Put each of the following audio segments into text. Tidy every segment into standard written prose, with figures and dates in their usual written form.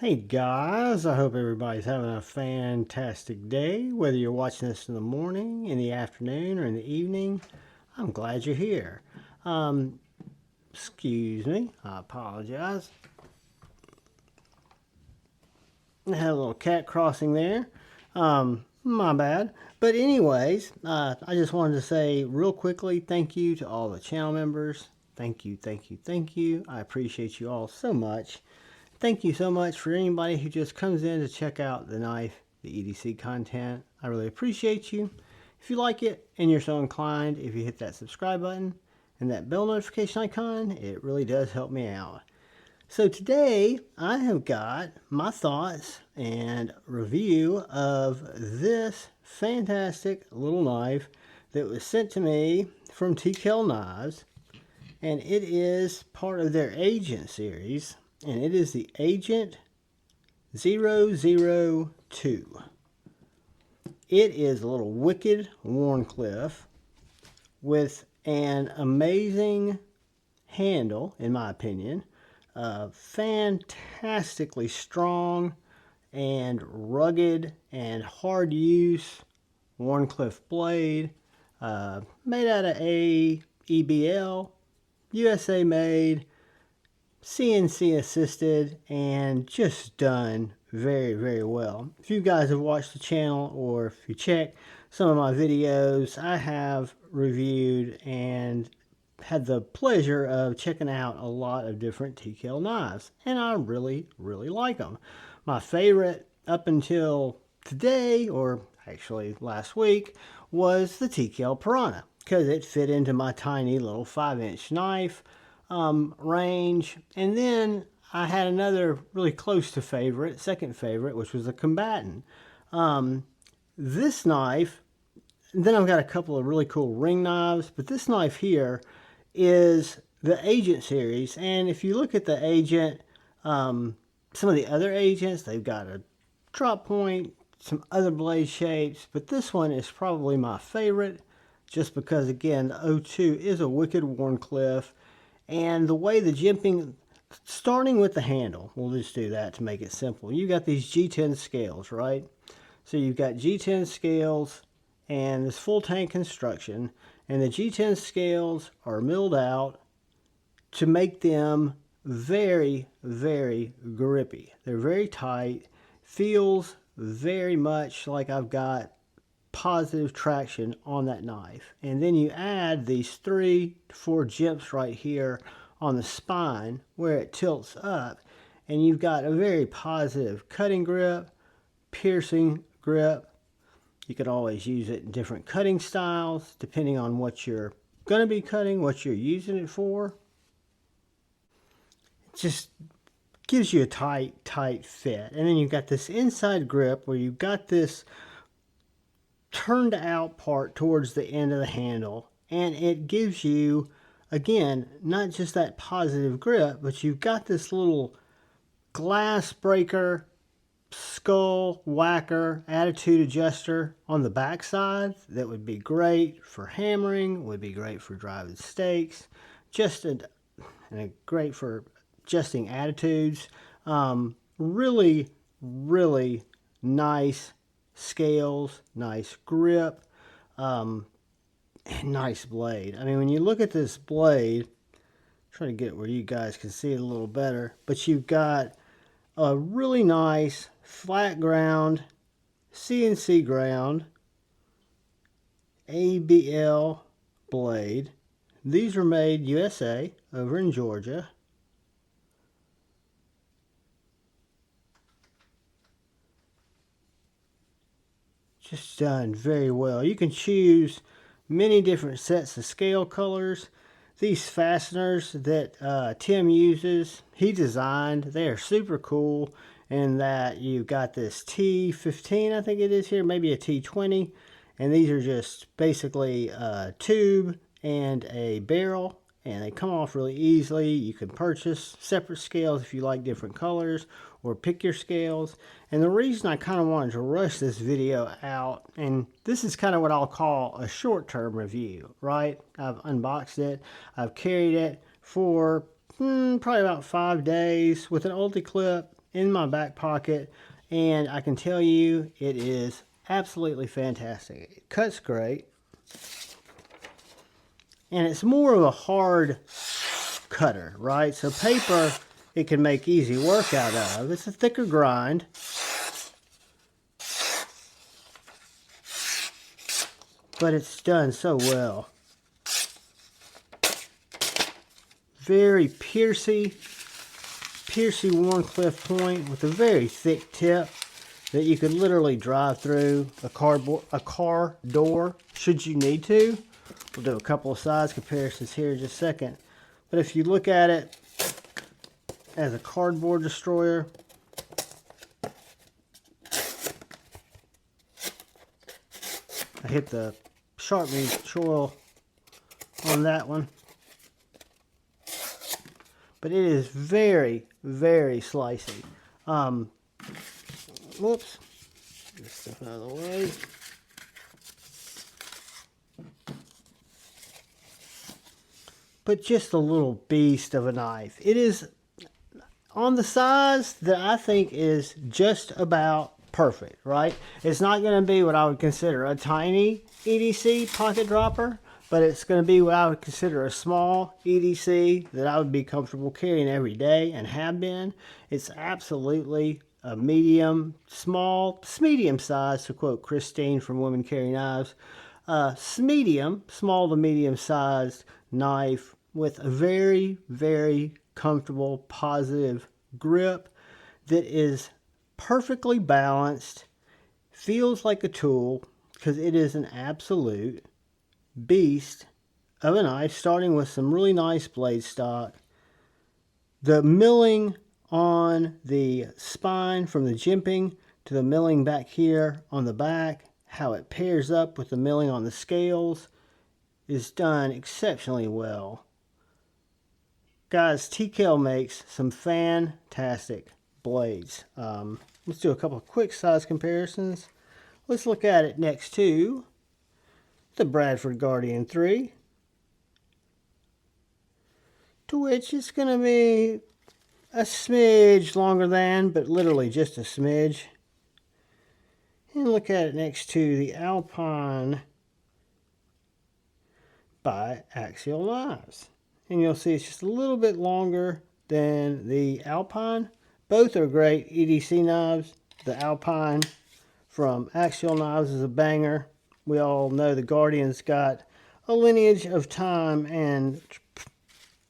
Hey guys, I hope everybody's having a fantastic day. Whether you're watching this in the morning, in the afternoon, or in the evening, I'm glad you're here. Excuse me, I apologize. I had a little cat crossing there. My bad. But anyways, I just wanted to say real quickly, thank you to all the channel members. Thank you, thank you, thank you. I appreciate you all so much. Thank you so much for anybody who just comes in to check out the knife, the EDC content. I really appreciate you. If you like it and you're so inclined, if you hit that subscribe button and that bell notification icon, it really does help me out. So today I have got my thoughts and review of this fantastic little knife that was sent to me from T.Kell Knives, and it is part of their Agent series, and it is the Agent 002. It is a little wicked Wharncliffe with an amazing handle, in my opinion. Fantastically strong and rugged and hard use Wharncliffe blade, made out of AEB-L, USA made, CNC assisted, and just done very, very well. If you guys have watched the channel, or if you check some of my videos, I have reviewed and had the pleasure of checking out a lot of different T.Kell knives, and I really, really like them. My favorite up until today, or actually last week, was the T.Kell Piranha, because it fit into my tiny little 5-inch knife range. And then I had another really close to favorite, second favorite, which was the Combatant. This knife, then I've got a couple of really cool ring knives, but this knife here is the Agent series. And if you look at the Agent, some of the other Agents, they've got a drop point, some other blade shapes, but this one is probably my favorite, just because, again, the 02 is a wicked Wharncliffe, and the way the jimping, starting with the handle, we'll just do that to make it simple. You got these G10 scales, right? So you've got G10 scales and this full tank construction, and the G10 scales are milled out to make them very, very grippy. They're very tight, feels very much like I've got positive traction on that knife. And then you add these 3 to 4 jimps right here on the spine where it tilts up, and you've got a very positive cutting grip, piercing grip. You could always use it in different cutting styles depending on what you're going to be cutting, what you're using it for. It just gives you a tight fit. And then you've got this inside grip where you've got this turned out part towards the end of the handle, and it gives you, again, not just that positive grip, but you've got this little glass breaker, skull whacker, attitude adjuster on the back side that would be great for hammering, would be great for driving stakes, and great for adjusting attitudes. Really, really nice scales, nice grip, and nice blade. I mean, when you look at this blade, try to get it where you guys can see it a little better, but you've got a really nice flat ground, CNC ground, AEB-L blade. These are made USA over in Georgia. Just done very well. You can choose many different sets of scale colors. These fasteners that Tim uses, he designed, they are super cool in that you've got this T15, I think it is here, maybe a T20, and these are just basically a tube and a barrel, and they come off really easily. You can purchase separate scales if you like different colors, or pick your scales. And the reason I kind of wanted to rush this video out, and this is kind of what I'll call a short-term review, right? I've unboxed it, I've carried it for probably about 5 days with an ulti clip in my back pocket, and I can tell you it is absolutely fantastic. It cuts great, and it's more of a hard cutter, right? So paper, it can make easy work out of. It's a thicker grind. But it's done so well. Very piercy Wharncliffe point with a very thick tip that you could literally drive through a car door should you need to. We'll do a couple of size comparisons here in just a second. But if you look at it as a cardboard destroyer, I hit the sharpening choil on that one. But it is very, very slicey. Whoops. Get this stuff out of the way. But just a little beast of a knife. It is on the size that I think is just about perfect, right? It's not going to be what I would consider a tiny EDC pocket dropper, but it's going to be what I would consider a small EDC that I would be comfortable carrying every day and have been. It's absolutely a medium size, to quote Christine from Women Carry Knives. Small to medium sized knife with a very, very comfortable, positive grip that is perfectly balanced, feels like a tool because it is an absolute beast of a knife, starting with some really nice blade stock. The milling on the spine from the jimping to the milling back here on the back, how it pairs up with the milling on the scales is done exceptionally well. Guys, T.Kell makes some fantastic blades. Let's do a couple of quick size comparisons. Let's look at it next to the Bradford Guardian 3, to which it's going to be a smidge longer than, but literally just a smidge. And look at it next to the Alpine by Axial Knives. And you'll see it's just a little bit longer than the Alpine. Both are great EDC knives. The Alpine from Axial Knives is a banger. We all know the Guardian's got a lineage of time and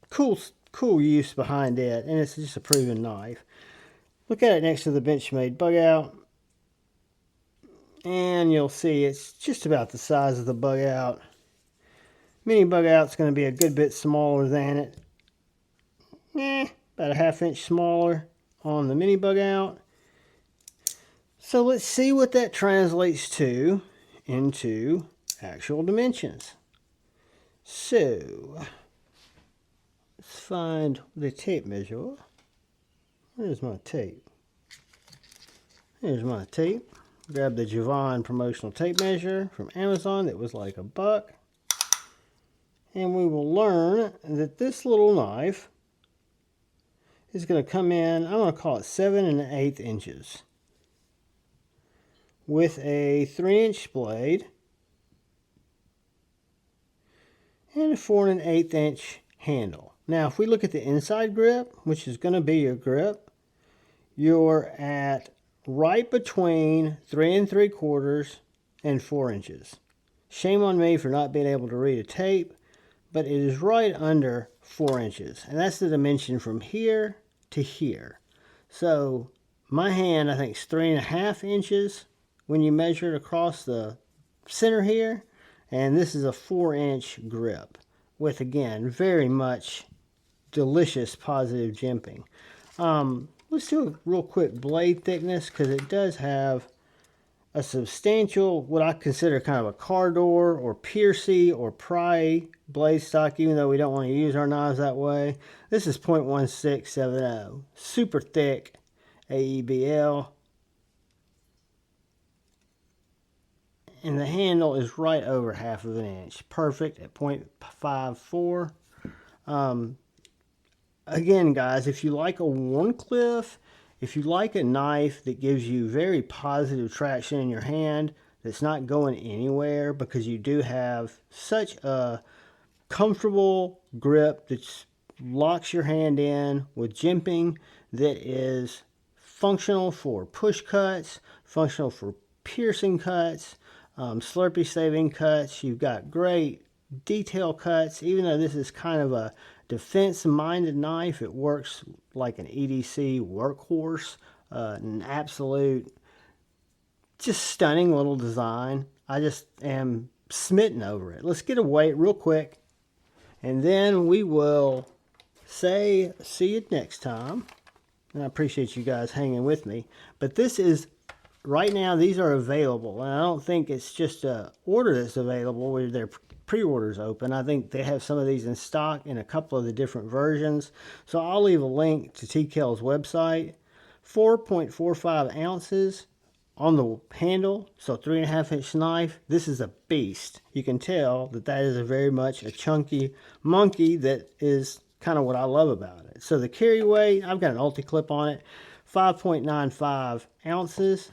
cool use behind it, and it's just a proven knife. Look at it next to the Benchmade Bug Out, and you'll see it's just about the size of the Bug Out. Mini Bug Out's going to be a good bit smaller than it. About a ½ inch smaller on the Mini Bug Out. So let's see what that translates to into actual dimensions. So let's find the tape measure. Where's my tape? Here's my tape. Grab the Javon promotional tape measure from Amazon that was like $1. And we will learn that this little knife is going to come in, I'm going to call it 7 1/8 inches. With a 3-inch blade and a 4 1/8 inch handle. Now, if we look at the inside grip, which is going to be your grip, you're at right between 3 3/4 and 4 inches. Shame on me for not being able to read a tape, but it is right under 4 inches. And that's the dimension from here to here. So my hand, I think, is 3 1/2 inches when you measure it across the center here. And this is a 4-inch grip with, again, very much delicious positive jimping. Let's do a real quick blade thickness because it does have a substantial, what I consider kind of a car door or piercy or pry blade stock, even though we don't want to use our knives that way. This is 0.1670. Super thick AEB-L. And the handle is right over ½ inch. Perfect at 0.54. Again, guys, if you like a Wharncliffe, if you like a knife that gives you very positive traction in your hand, that's not going anywhere because you do have such a comfortable grip that locks your hand in with jimping, that is functional for push cuts, functional for piercing cuts, slurpee saving cuts. You've got great detail cuts. Even though this is kind of a defense minded knife, it works like an EDC workhorse. An absolute, just stunning little design. I just am smitten over it. Let's get a weight real quick, and then we will say see you next time. And I appreciate you guys hanging with me. But this is, right now, these are available. And I don't think it's just a order that's available where their pre-orders open. I think they have some of these in stock in a couple of the different versions. So I'll leave a link to T.Kell's website. 4.45 ounces on the handle, so 3.5-inch knife. This is a beast. You can tell that that is a very much a chunky monkey. That is kind of what I love about it. So the carry weight, I've got an ulti-clip on it, 5.95 ounces,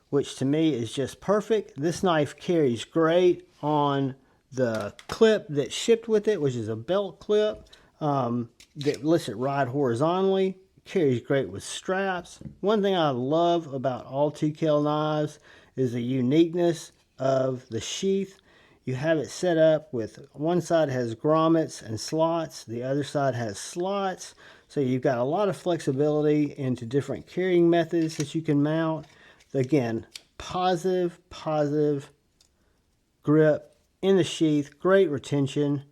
which to me is just perfect. This knife carries great on the clip that shipped with it, which is a belt clip that lets it ride horizontally. Carries great with straps. One thing I love about all T.Kell knives is the uniqueness of the sheath. You have it set up with one side has grommets and slots, the other side has slots. So you've got a lot of flexibility into different carrying methods that you can mount. Again, positive grip in the sheath, great retention.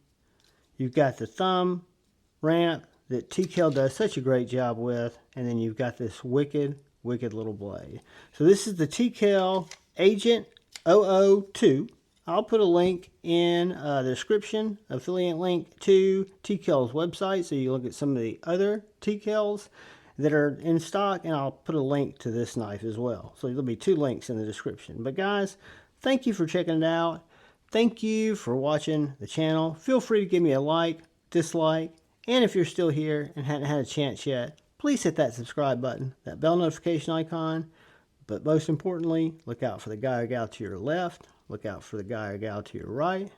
You've got the thumb ramp that T.Kell does such a great job with, and then you've got this wicked little blade. So this is the T.Kell Agent 002. I'll put a link in the description, affiliate link to T.Kell's website, so you look at some of the other T.Kells that are in stock, and I'll put a link to this knife as well. So there'll be 2 links in the description. But guys, thank you for checking it out. Thank you for watching the channel. Feel free to give me a like, dislike, and if you're still here and hadn't had a chance yet, please hit that subscribe button, that bell notification icon. But most importantly, look out for the guy or gal to your left. Look out for the guy or gal to your right.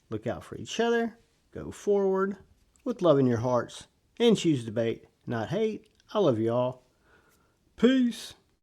Look out for each other. Go forward with love in your hearts and choose debate, not hate. I love you all. Peace.